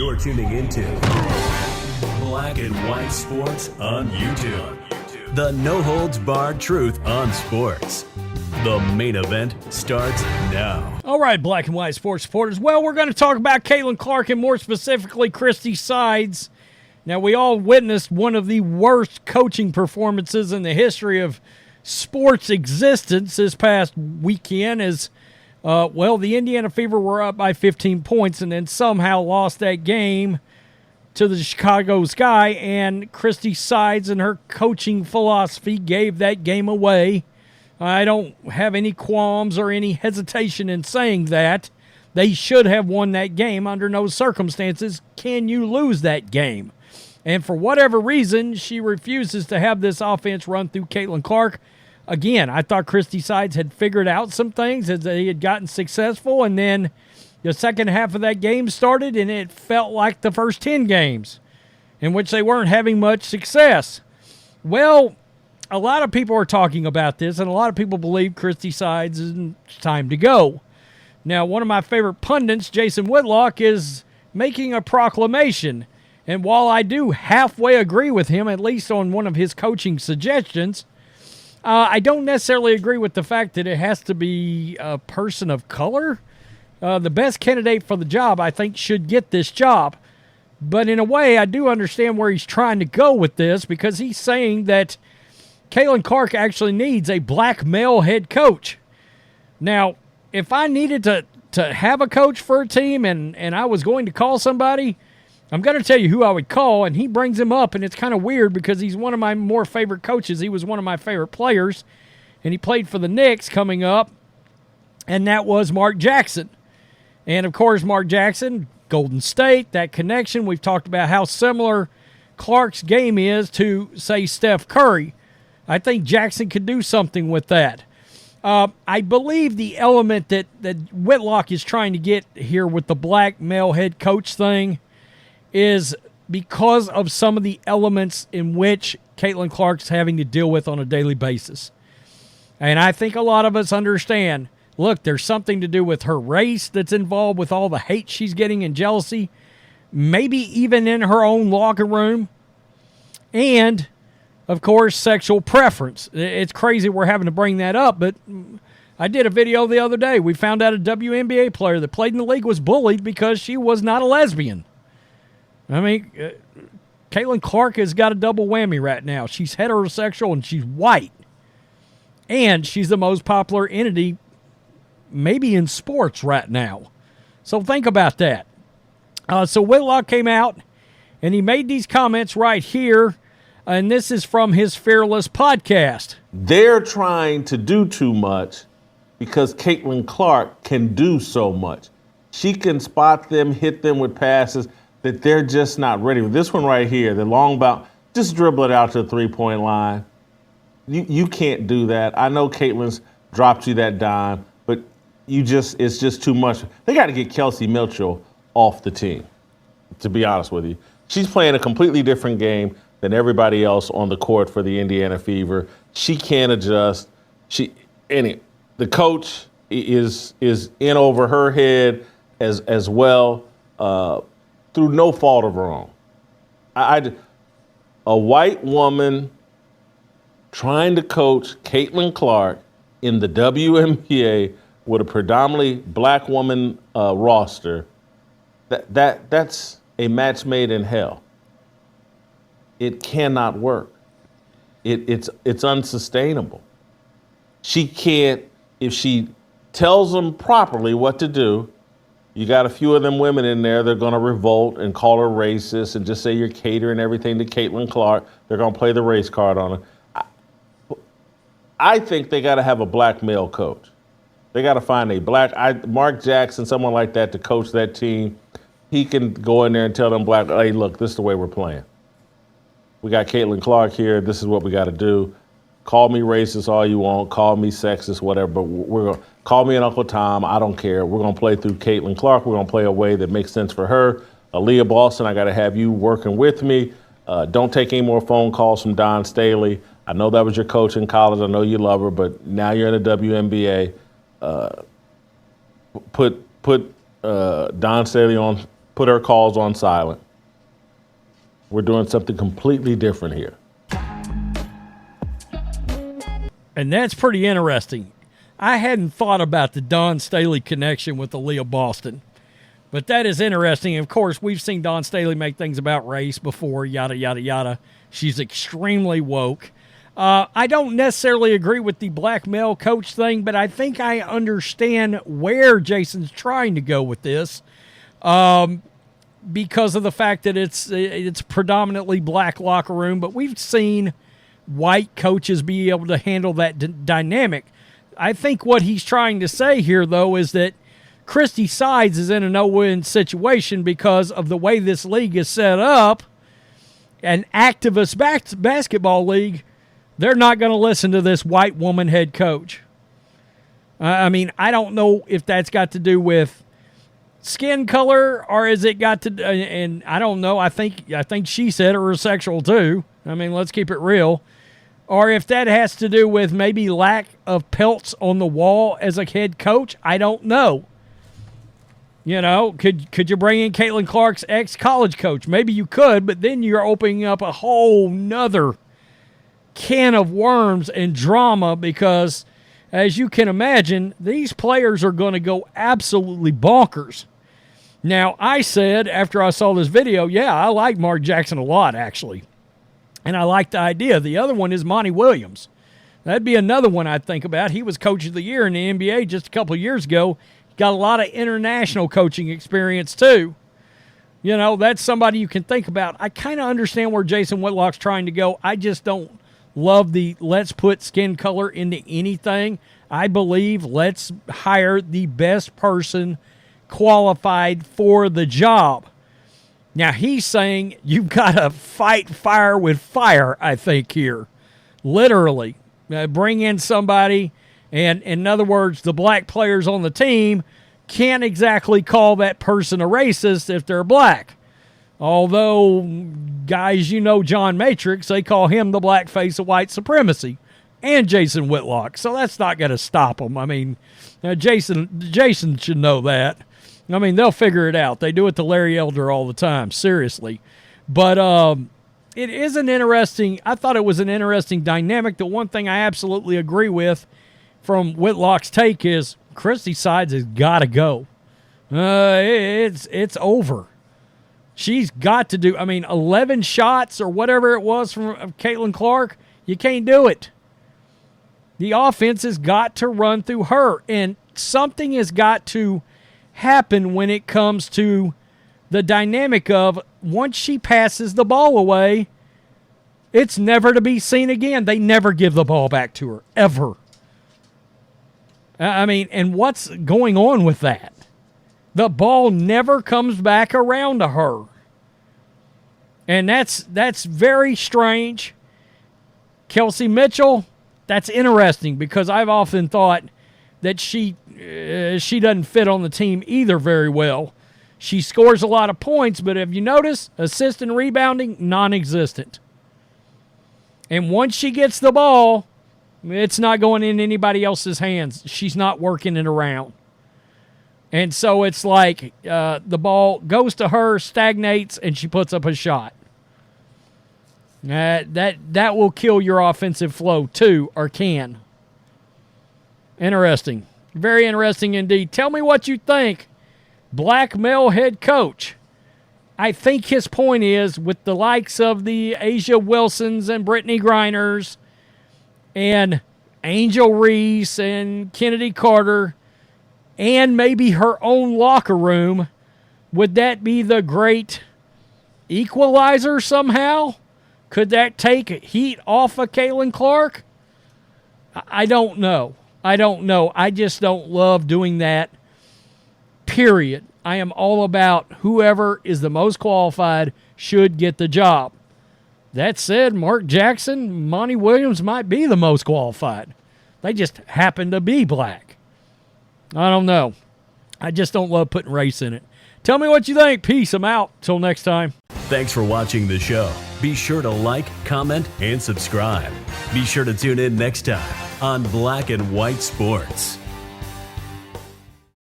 You're tuning into Black and White Sports on YouTube. The no-holds-barred truth on sports. The main event starts now. All right, Black and White Sports supporters. Well, we're going to talk about Caitlin Clark and more specifically Christie Sides. Now, we all witnessed one of the worst coaching performances in the history of sports existence this past weekend as, the Indiana Fever were up by 15 points and then somehow lost that game to the Chicago Sky, and Christie Sides and her coaching philosophy gave that game away. I don't have any qualms or any hesitation in saying that. They should have won that game. Under no circumstances can you lose that game. And for whatever reason, she refuses to have this offense run through Caitlin Clark. Again, I thought Christie Sides had figured out some things as they had gotten successful, and then the second half of that game started, and it felt like the first 10 games in which they weren't having much success. Well, a lot of people are talking about this, and a lot of people believe Christie Sides is time to go. Now, one of my favorite pundits, Jason Whitlock, is making a proclamation. And while I do halfway agree with him, at least on one of his coaching suggestions, I don't necessarily agree with the fact that it has to be a person of color. The best candidate for the job, I think, should get this job. But in a way, I do understand where he's trying to go with this, because he's saying that Caitlin Clark actually needs a black male head coach. Now, if I needed to have a coach for a team and I was going to call somebody, I'm going to tell you who I would call, and he brings him up, and it's kind of weird because he's one of my more favorite coaches. He was one of my favorite players, and he played for the Knicks coming up, and that was Mark Jackson. And, of course, Mark Jackson, Golden State, that connection. We've talked about how similar Clark's game is to, say, Steph Curry. I think Jackson could do something with that. I believe the element that Whitlock is trying to get here with the black male head coach thing is because of some of the elements in which Caitlin Clark's having to deal with on a daily basis. And I think a lot of us understand, look, there's something to do with her race that's involved with all the hate she's getting and jealousy, maybe even in her own locker room, and, of course, sexual preference. It's crazy we're having to bring that up, but I did a video the other day. We found out a WNBA player that played in the league was bullied because she was not a lesbian. I mean, Caitlin Clark has got a double whammy right now. She's heterosexual and she's white. And she's the most popular entity maybe in sports right now. So think about that. So Whitlock came out and he made these comments right here. And this is from his Fearless podcast. They're trying to do too much because Caitlin Clark can do so much. She can spot them, hit them with passes that they're just not ready. This one right here, the long bounce, just dribble it out to the three-point line. You can't do that. I know Caitlin's dropped you that dime, but it's just too much. They got to get Kelsey Mitchell off the team, to be honest with you. She's playing a completely different game than everybody else on the court for the Indiana Fever. She can't adjust. The coach is in over her head as well. Through no fault of her own. A white woman trying to coach Caitlin Clark in the WNBA with a predominantly black woman roster, that's a match made in hell. It cannot work. It's unsustainable. She can't, if she tells them properly what to do. You got a few of them women in there, they're going to revolt and call her racist and just say you're catering everything to Caitlin Clark. They're going to play the race card on her. I think they got to have a black male coach. They got to find a Mark Jackson, someone like that to coach that team. He can go in there and tell them black, hey, look, this is the way we're playing. We got Caitlin Clark here. This is what we got to do. Call me racist all you want. Call me sexist, whatever. But we're going to call me an Uncle Tom. I don't care. We're going to play through Caitlin Clark. We're going to play a way that makes sense for her. Aaliyah Boston, I got to have you working with me. Don't take any more phone calls from Don Staley. I know that was your coach in college. I know you love her, but now you're in the WNBA. Put Don Staley on put her calls on silent. We're doing something completely different here. And that's pretty interesting. I hadn't thought about the Dawn Staley connection with Aaliyah Boston. But that is interesting. Of course, we've seen Dawn Staley make things about race before, yada, yada, yada. She's extremely woke. I don't necessarily agree with the black male coach thing, but I think I understand where Jason's trying to go with this because of the fact that it's predominantly black locker room, but we've seen white coaches be able to handle that dynamic. I think what he's trying to say here, though, is that Christie Sides is in a no-win situation because of the way this league is set up. An activist basketball league, they're not going to listen to this white woman head coach. I mean, I don't know if that's got to do with skin color or is it got to, and I don't know. I think she said it was sexual too. I mean, let's keep it real. Or if that has to do with maybe lack of pelts on the wall as a head coach, I don't know. You know, could you bring in Caitlin Clark's ex-college coach? Maybe you could, but then you're opening up a whole nother can of worms and drama because, as you can imagine, these players are going to go absolutely bonkers. Now, I said after I saw this video, yeah, I like Mark Jackson a lot, actually. And I like the idea. The other one is Monty Williams. That'd be another one I'd think about. He was Coach of the Year in the NBA just a couple of years ago. Got a lot of international coaching experience, too. You know, that's somebody you can think about. I kind of understand where Jason Whitlock's trying to go. I just don't love the let's put skin color into anything. I believe let's hire the best person qualified for the job. Now, he's saying you've got to fight fire with fire, I think, here. Literally. Bring in somebody, and in other words, the black players on the team can't exactly call that person a racist if they're black. Although, guys, you know John Matrix, they call him the black face of white supremacy, and Jason Whitlock. So that's not going to stop them. I mean, Jason should know that. I mean, they'll figure it out. They do it to Larry Elder all the time, seriously. But it is I thought it was an interesting dynamic. The one thing I absolutely agree with from Whitlock's take is Christie Sides has got to go. It's over. She's got to do, 11 shots or whatever it was from Caitlin Clark. You can't do it. The offense has got to run through her, and something has got to happen when it comes to the dynamic of once she passes the ball away, it's never to be seen again. They never give the ball back to her, ever. And what's going on with that? The ball never comes back around to her. And that's very strange. Kelsey Mitchell, that's interesting because I've often thought that she doesn't fit on the team either very well. She scores a lot of points, but have you noticed? Assist and rebounding, non-existent. And once she gets the ball, it's not going in anybody else's hands. She's not working it around. And so it's like the ball goes to her, stagnates, and she puts up a shot. That will kill your offensive flow too, or can. Interesting. Very interesting indeed. Tell me what you think. Black male head coach. I think his point is with the likes of the Asia Wilsons and Brittany Griners and Angel Reese and Kennedy Carter and maybe her own locker room, would that be the great equalizer somehow? Could that take heat off of Caitlin Clark? I don't know. I just don't love doing that, period. I am all about whoever is the most qualified should get the job. That said, Mark Jackson, Monty Williams might be the most qualified. They just happen to be black. I don't know. I just don't love putting race in it. Tell me what you think. Peace. I'm out. Till next time. Thanks for watching the show. Be sure to like, comment, and subscribe. Be sure to tune in next time on Black and White Sports.